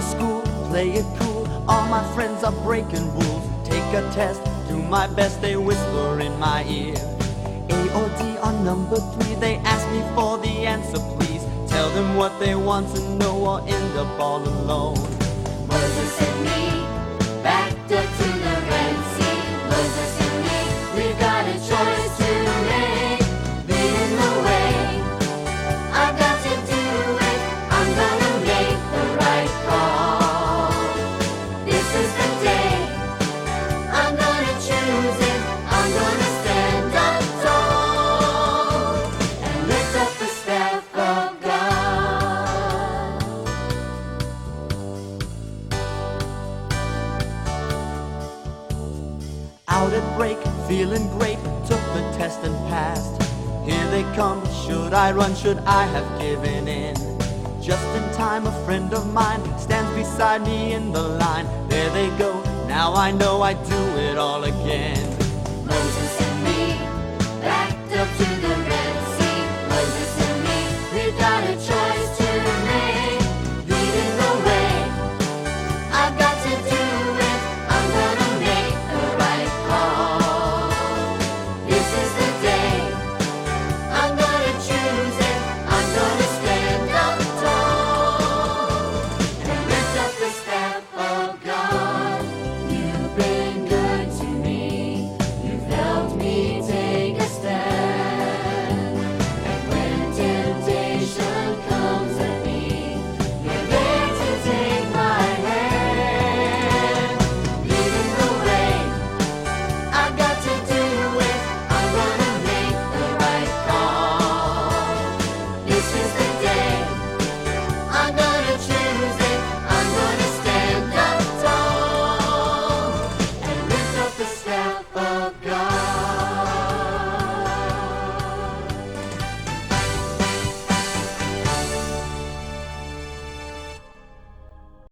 to school, play it cool. All my friends are breaking rules. Take a test, do my best, they whisper in my ear. A or D on number 3, they ask me for the answer, please. Tell them what they want to know or end up all alone. Moses and me, backed up to the Red Sea. Moses and me, we've got a choice to make. Leading the way, I've got to do it. I'm gonna make the right call. This is the day, I'm gonna choose it. I'm gonna stand up tall and lift up the staff of God. Out at break, feeling great, took the test and passed. Here they come, should I run, should I have given in? Just in time, a friend of mine stands beside me in the line. There they go, now I know I'd do it all again.